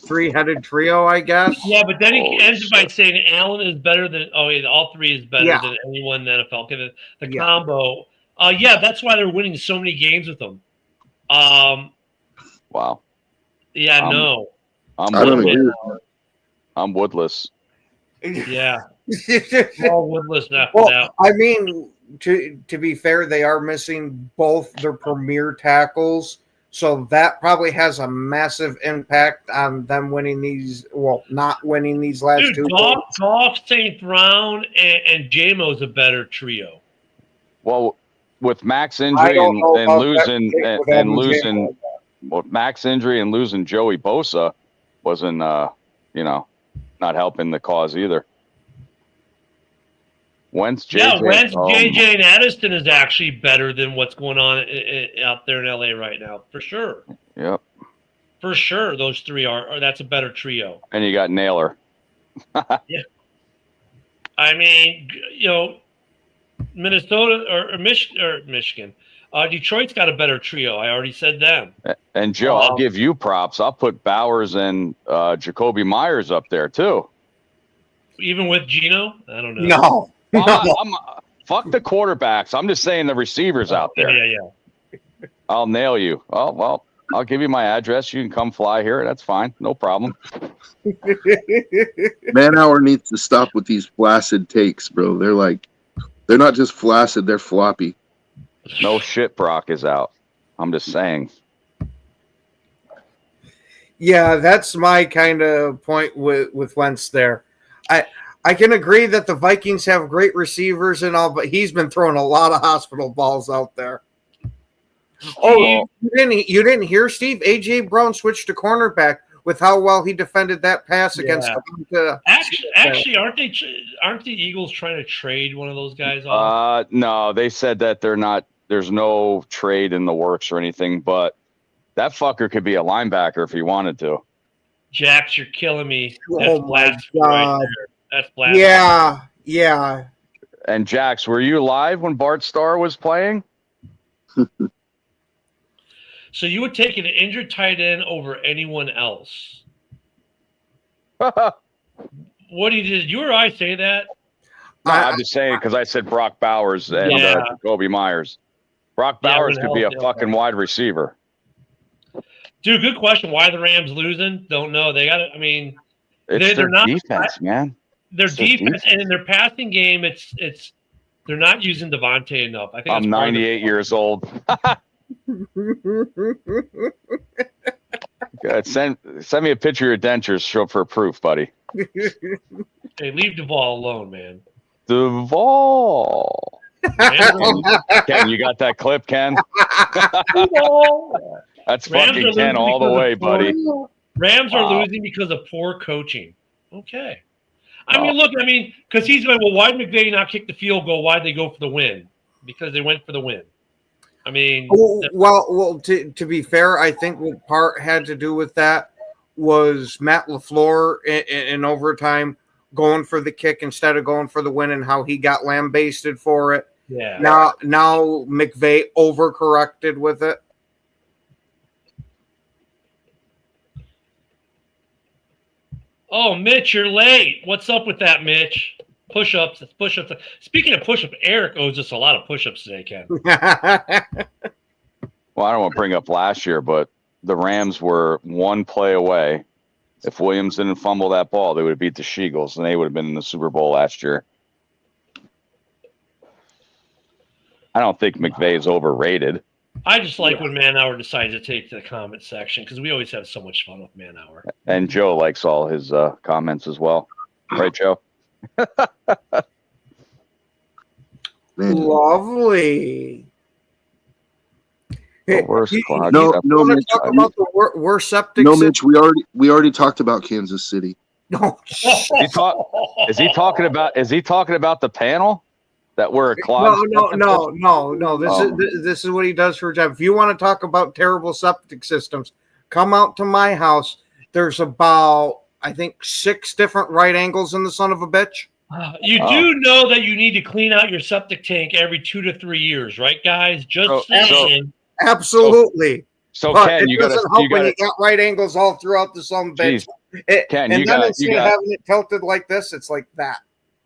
three-headed trio, I guess. Yeah, but then he Holy ends by shit. saying Allen is better than all three is better Yeah. than anyone in the NFL. Okay, the Yeah. combo. Yeah, that's why they're winning so many games with them. Wow. Yeah, no. I'm I don't woodless. agree. I'm woodless. Yeah. All woodless now. Well, I mean, to be fair, they are missing both their premier tackles, so that probably has a massive impact on them winning these. Well, not winning these last Dude, two. Goff, St. Brown, and JMO's a better trio. Well, with Mac's I injury don't know and about losing that with and Evan losing, James. with Mac's injury and losing Joey Bosa wasn't, not helping the cause either. Wentz, Yeah, JJ, Wentz, JJ, and Addison is actually better than what's going on out there in LA right now, for sure. Yep. For sure, those three are that's a better trio. And you got Naylor. I mean, Minnesota or Michigan. Detroit's got a better trio. I already said them. And Joe, I'll give you props. I'll put Bowers and Jacoby Myers up there too. Even with Geno? I don't know. No, Fuck the quarterbacks. I'm just saying the receivers out there. Yeah. I'll nail you. Oh, well, I'll give you my address. You can come fly here. That's fine. No problem. Manauer needs to stop with these flaccid takes, bro. They're not just flaccid, they're floppy. No shit, Brock is out. I'm just saying. Yeah, that's my kind of point with Wentz there. I can agree that the Vikings have great receivers and all, but he's been throwing a lot of hospital balls out there. Oh, you didn't hear, Steve? AJ Brown switched to cornerback with how well he defended that pass against. Actually, aren't the Eagles trying to trade one of those guys off? No, they said that they're not. There's no trade in the works or anything, but that fucker could be a linebacker if he wanted to. Jax, you're killing me. That's Oh my blasphemy God. right there. That's blasphemy. Yeah. And Jax, were you live when Bart Starr was playing? So you would take an injured tight end over anyone else? What did you or I say that? No, I'm just saying because I said Brock Bowers and Jacoby Myers. Brock Bowers could be a fucking wide receiver. Dude, good question. Why the Rams losing? Don't know. They got it. I mean, it's their defense, man. Their defense and in their passing game, it's they're not using Devontae enough. I think I'm 98 years old. God, send me a picture of your dentures, show for proof, buddy. Hey, leave Duvall alone, man. Duvall. Ken, you got that clip, Ken? That's fucking Ken all the way, buddy. Rams are losing because of poor coaching. Okay. I mean, because he's going, well, why did McVay not kick the field goal? Why did they go for the win? Because they went for the win. I mean, well, to be fair, I think what part had to do with that was Matt LaFleur in overtime going for the kick instead of going for the win and how he got lambasted for it. Yeah. Now McVay overcorrected with it. Oh, Mitch, you're late. What's up with that, Mitch? Push-ups. Speaking of push-ups, Eric owes us a lot of push-ups today, Ken. Well, I don't want to bring up last year, but the Rams were one play away. If Williams didn't fumble that ball, they would have beat the Sheagles, and they would have been in the Super Bowl last year. I don't think McVay is overrated. I just like when Man Hour decides to take to the comment section because we always have so much fun with Man Hour. And Joe likes all his comments as well. Right, Joe? Lovely. Hey, no, Mitch. Talk about the worst septic. No, Mitch. We already talked about Kansas City. No. Is he talking about the panel that were a clogged? No. This is what he does for a job. If you want to talk about terrible septic systems, come out to my house. There's about, I think, 6 different right angles in the son of a bitch. You do know that you need to clean out your septic tank every 2 to 3 years, right, guys? Just saying. Absolutely. So but Ken, you got right angles all throughout the son of a bitch. Ken, instead of having it tilted like this, it's like that.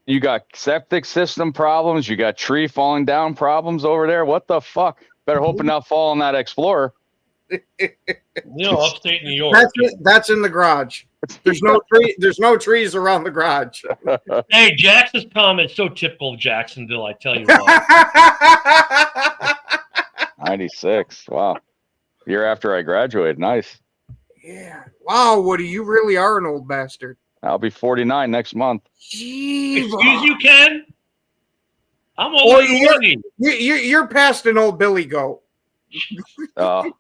You got septic system problems. You got tree falling down problems over there. What the fuck? Better hope not fall on that Explorer. Upstate New York. That's in the garage. There's no tree. There's no trees around the garage. Hey, Jackson's comment so typical of Jacksonville. I tell you what. 96. Wow. Year after I graduated. Nice. Yeah. Wow, Woody, you really are an old bastard. I'll be 49 next month. Jeez. Excuse you, Ken? I'm older than Woody. You're past an old Billy Goat. I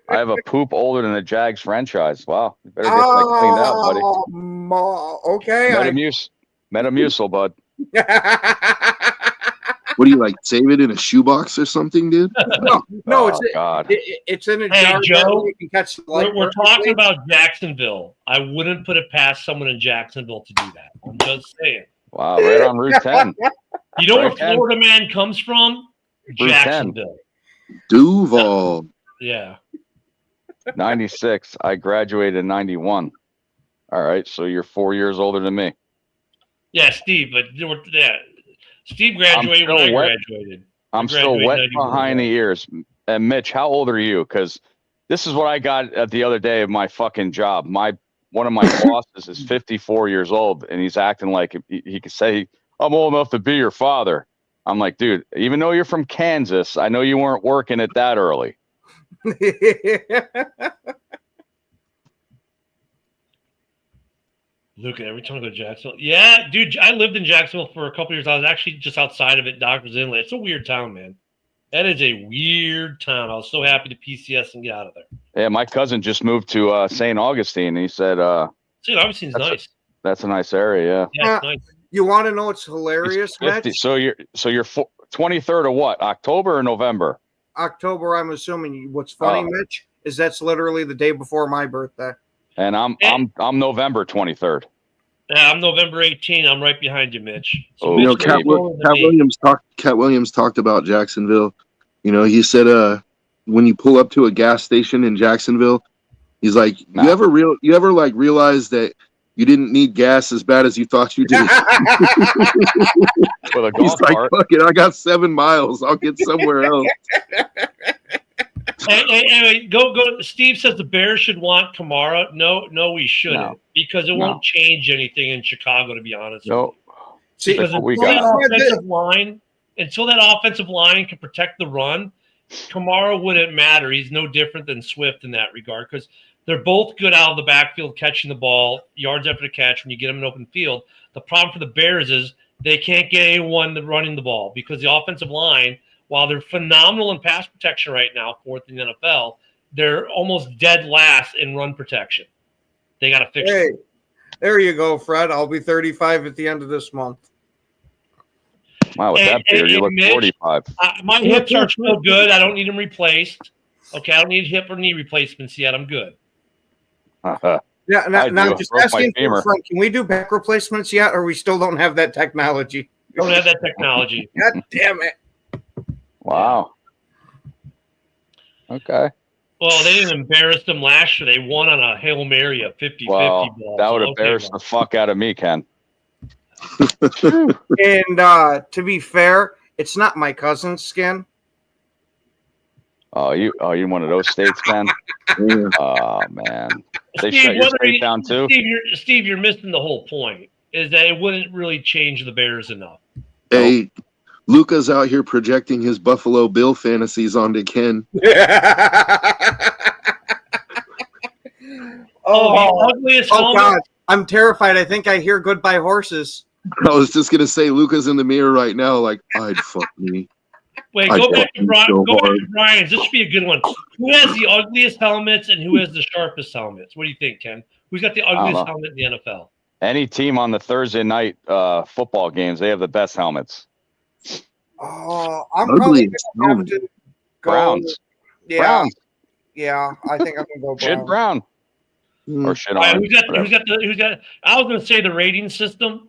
have a poop older than the Jags franchise. Wow. You better get that cleaned out, buddy. Okay. Metamucil, bud. What do you like? Save it in a shoebox or something, dude? No, God. It's in a Hey, jar. Joe, You can catch the we're talking about Jacksonville. I wouldn't put it past someone in Jacksonville to do that. I'm just saying. Wow, right on Route 10. You know where Florida man comes from? Route Jacksonville. 10. Duval. Yeah. 96. I graduated in 91. All right, so you're 4 years older than me. Yeah, Steve, but Steve graduated when I graduated. I'm still wet behind the ears. And Mitch, how old are you? Because this is what I got at the other day of my fucking job. One of my bosses is 54 years old, and he's acting like he could say, I'm old enough to be your father. I'm like, dude, even though you're from Kansas, I know you weren't working it that early. Luca, every time I go to Jacksonville. Yeah, dude, I lived in Jacksonville for a couple years. I was actually just outside of it, Doctor's Inlet. It's a weird town, man. That is a weird town. I was so happy to PCS and get out of there. Yeah, my cousin just moved to St. Augustine. He said, See, Augustine's nice. that's a nice area. Yeah, it's nice. You want to know what's hilarious, Yeah. Mitch? So you're 23rd of what? October or November? October, I'm assuming. What's funny, Mitch, is that's literally the day before my birthday. And I'm November 23rd. Yeah, I'm November 18. I'm right behind you, Mitch. So Oh, You know, Mitch, Cat, you're older than me. Williams talked about Jacksonville. You know, he said, when you pull up to a gas station in Jacksonville, he's like, No. you ever like realize that you didn't need gas as bad as you thought you did? With a He's golf like, cart. fuck it, I got 7 miles. I'll get somewhere else. Anyway, go. Steve says the Bears should want Kamara. No, we shouldn't, No. because it No. won't change anything in Chicago, to be honest. No. See, Because That's what we until got. that offensive line can protect the run, Kamara wouldn't matter. He's no different than Swift in that regard, because they're both good out of the backfield catching the ball, yards after the catch when you get them in open field. The problem for the Bears is they can't get anyone running the ball, because the offensive line, while they're phenomenal in pass protection right now, fourth in the NFL, they're almost dead last in run protection. They got to fix it. hey, there you go, Fred. I'll be 35 at the end of this month. Wow, with And- that beard, you and look Mitch- 45. My hips are still good. I don't need them replaced. Okay, I don't need hip or knee replacements yet. I'm good. Yeah, I now do. just Broke my asking femur. for Frank, can we do back replacements yet, or we still don't have that technology? Don't have that technology. God damn it. Wow. Okay. Well, they didn't embarrass them last year. They won on a Hail Mary, a 50-50 Well, ball. that would So, embarrass the fuck out of me, Ken. And to be fair, it's not my cousin's skin. Oh, you one of those states, Ken? Yeah. Oh man, they Steve, shut your whether state you- down too. Steve, you're missing the whole point. Is that it wouldn't really change the Bears enough. Hey, Luca's out here projecting his Buffalo Bill fantasies onto Ken. The ugliest Oh helmet. God, I'm terrified. I think I hear goodbye horses. I was just gonna say, Luca's in the mirror right now, like, I'd fuck me. Wait, I go back fucking to Brian. so Go back hard. to Brian's. This should be a good one. Who has the ugliest helmets and who has the sharpest helmets? What do you think, Ken? Who's got the ugliest know. helmet in the NFL? Any team on the Thursday night football games, they have the best helmets. Oh, I'm Ugly probably as gonna have hell. to go. Browns. Yeah, Browns. yeah. I think I'm gonna go Shit Brown. brown. Or shit All right, on. who's got? I was going to say the rating system,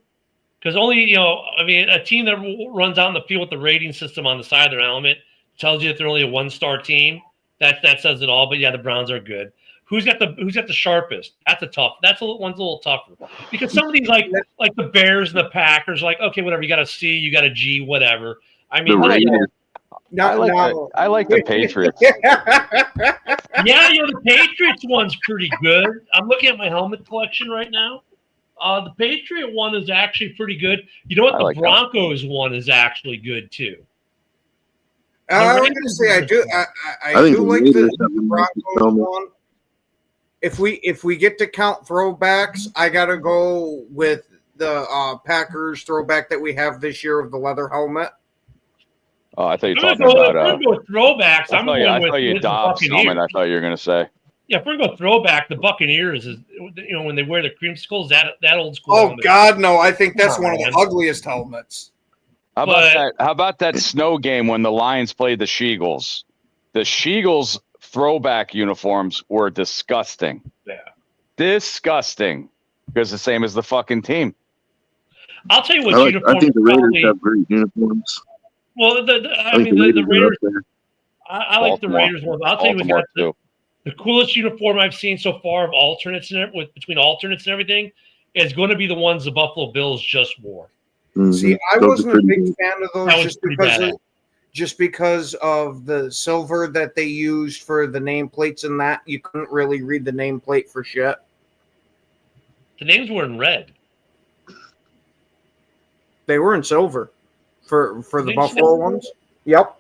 because only a team that runs out in the field with the rating system on the side of their helmet tells you that they're only a 1-star team. That says it all. But yeah, the Browns are good. Who's got the sharpest? That's a tough. One's a little tougher, because some of these like the Bears and the Packers, like, okay, whatever. You got a C, you got a G, whatever. I mean, The Raiders. I like the Patriots. yeah, the Patriots one's pretty good. I'm looking at my helmet collection right now. The Patriot one is actually pretty good. You know what? I The like that. Broncos one is actually good too. I'm gonna say I do. I I think do the like Raiders the have the Broncos nicest helmet. one. If we get to count throwbacks, I gotta go with the Packers throwback that we have this year of the leather helmet. Oh, I thought you were I'm talking gonna about. go with throwbacks. I I'm thought going you with the Dobbs helmet. Buccaneers. I thought you were gonna say. Yeah, if we're gonna go throwback, the Buccaneers is when they wear the creamsicles, that old school. Oh helmet. God, no! I think that's Come one of on, the man. ugliest helmets. How about that? How about that snow game when the Lions played the Sheagles? The Sheagles throwback uniforms were disgusting. Yeah. Disgusting. Because the same as the fucking team. I'll tell you what I uniform think the Raiders probably. have great uniforms. Well, I think the Raiders. are up there. I like the Baltimore. Raiders one. I'll tell you who's Baltimore got too. the coolest uniform I've seen so far of alternates between alternates and everything is going to be the ones the Buffalo Bills just wore. Mhm. See, I Those are wasn't a pretty big good. fan of That those was pretty badass. just because of the silver that they used for the nameplates and that you couldn't really read the nameplate for shit. The names were in red. They were in silver for the They Buffalo silver? ones. Yep.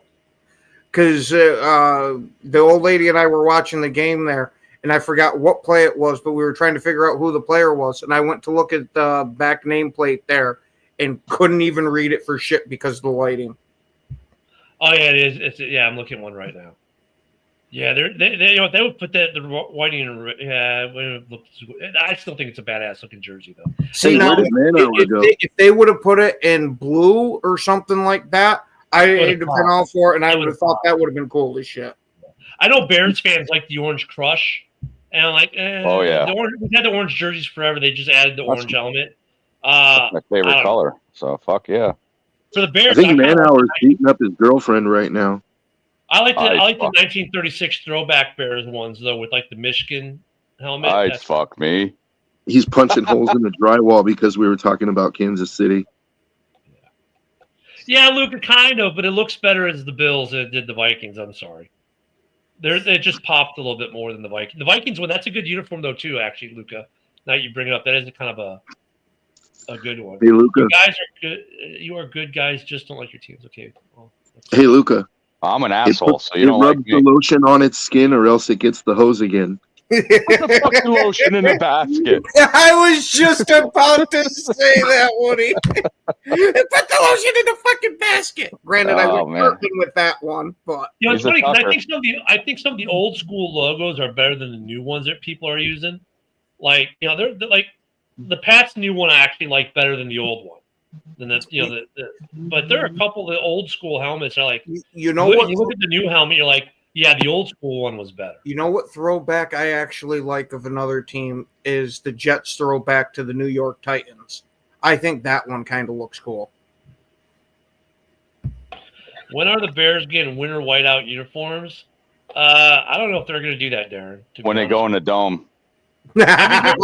Because the old lady and I were watching the game there, and I forgot what play it was, but we were trying to figure out who the player was, and I went to look at the back nameplate there and couldn't even read it for shit because of the lighting. Oh yeah, it is. I'm looking at one right now. Yeah, they they would put the whiting in. Yeah, I still think it's a badass looking jersey though. See, now, if they would have put it in blue or something like that, I'd have been all for it, and I would have thought that would have been cool as shit. I know Bears fans like the orange crush, and I'm like, oh yeah, we've had the orange jerseys forever. They just added the orange element. That's my favorite color. So fuck yeah. For the Bears, I think Manauer's beating up his girlfriend right now. I like the 1936 throwback Bears ones though, with like the Michigan helmet. Fuck me. He's punching holes in the drywall because we were talking about Kansas City. Yeah, Luca, kind of, but it looks better as the Bills than it did the Vikings. I'm sorry. They just popped a little bit more than the Vikings. The Vikings one, that's a good uniform though too, actually, Luca. Now you bring it up, that is kind of a good one. Hey, Luca. You guys are good. You are good guys. Just don't like your teams. Okay. Well, hey, Luca. I'm an asshole, so you don't rubs like me. the lotion on its skin, or else it gets the hose again. Put the fucking lotion in the basket. I was just about to say that, Woody. Put the lotion in the fucking basket. Granted, I was working with that one, but it's funny because I think some of the old school logos are better than the new ones that people are using. Like, they're like the Pats new one I actually like better than the old one. Than that, but there are a couple of the old school helmets that are like, what? You look at the new helmet, you're like, yeah, the old school one was better. You know what throwback I actually like of another team is the Jets throwback to the New York Titans. I think that one kind of looks cool. When are the Bears getting winter whiteout uniforms? I don't know if they're going to do that, Darren. When they go in the dome. I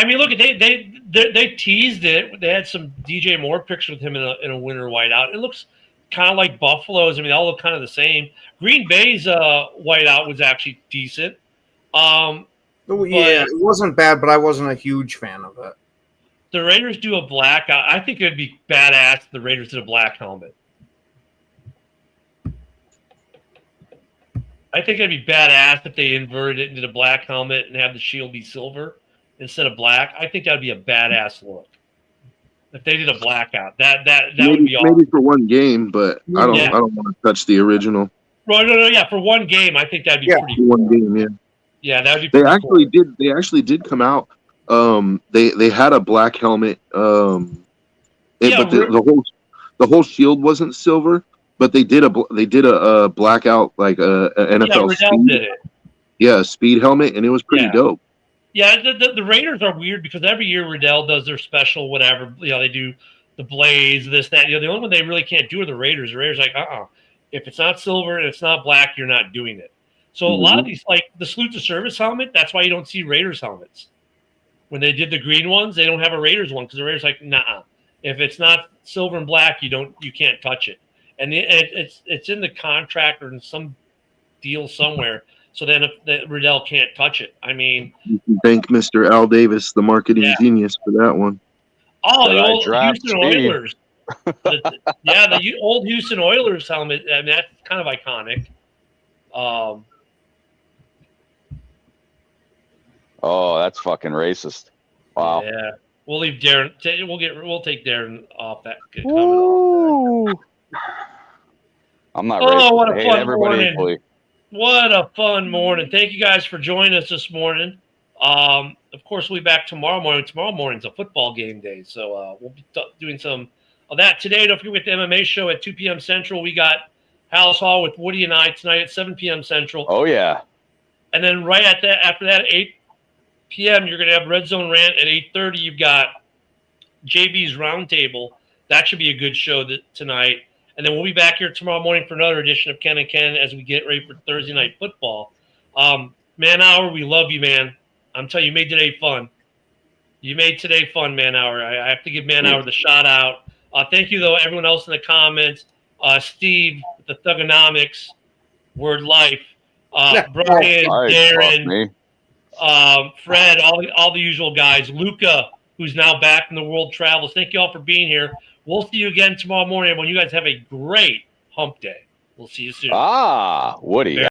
mean, look, they teased it. They had some DJ Moore pictures with him in a winter whiteout. It looks kind of like Buffalo's. I mean, they all look kind of the same. Green Bay's whiteout was actually decent. It wasn't bad, but I wasn't a huge fan of it. The Raiders do a black. I think it'd be badass if the Raiders did a black helmet. I think it'd be badass if they inverted it into the black helmet and have the shield be silver instead of black. I think that'd be a badass look. If they did a blackout, that would be awesome. Maybe for one game, but I don't want to touch the original. No, yeah, for one game, I think that'd be pretty cool. One game, yeah. Yeah, that would be They actually did come out. They had a black helmet, but the whole shield wasn't silver. But they did a blackout like a NFL Riddell did it. Yeah, a speed helmet, and it was pretty dope. Yeah, the Raiders are weird because every year Riddell does their special whatever. They do the Blaze, this, that. The only one they really can't do are the Raiders. The Raiders are like, if it's not silver and it's not black, you're not doing it. So a lot of these, like the Salute to Service helmet, that's why you don't see Raiders helmets. When they did the green ones, they don't have a Raiders one because the Raiders are like, nah. If it's not silver and black, you can't touch it. And it's in the contract or in some deal somewhere. So then if the Riddell can't touch it, I mean, you can thank Mr. Al Davis, the marketing genius, for that one. Oh, the old Houston Oilers. The old Houston Oilers helmet. I mean, that's kind of iconic. Oh, that's fucking racist. Wow. Yeah, we'll leave Darren. We'll take Darren off that comment. I'm not racist. What a fun morning. Equally. What a fun morning. Thank you guys for joining us this morning. Of course, we'll be back tomorrow morning. Tomorrow morning's a football game day, so we'll be doing some of that today. Don't forget the MMA show at 2 p.m. Central. We got House Hall with Woody and I tonight at 7 p.m. Central. Oh, yeah. And then right after that, 8 p.m., you're going to have Red Zone Rant. At 8:30, you've got JB's Roundtable. That should be a good show tonight. And then we'll be back here tomorrow morning for another edition of Ken and Ken as we get ready for Thursday Night Football. Man Hour, we love you, man. I'm telling you, you made today fun. You made today fun, Man Hour. I have to give Man Hour the shout out. Thank you, though, everyone else in the comments. Steve, the Thugonomics, Word Life, Brian, Darren, Fred, all the usual guys. Luca, who's now back in the world travels. Thank you all for being here. We'll see you again tomorrow morning. When you guys have a great hump day. We'll see you soon. Woody.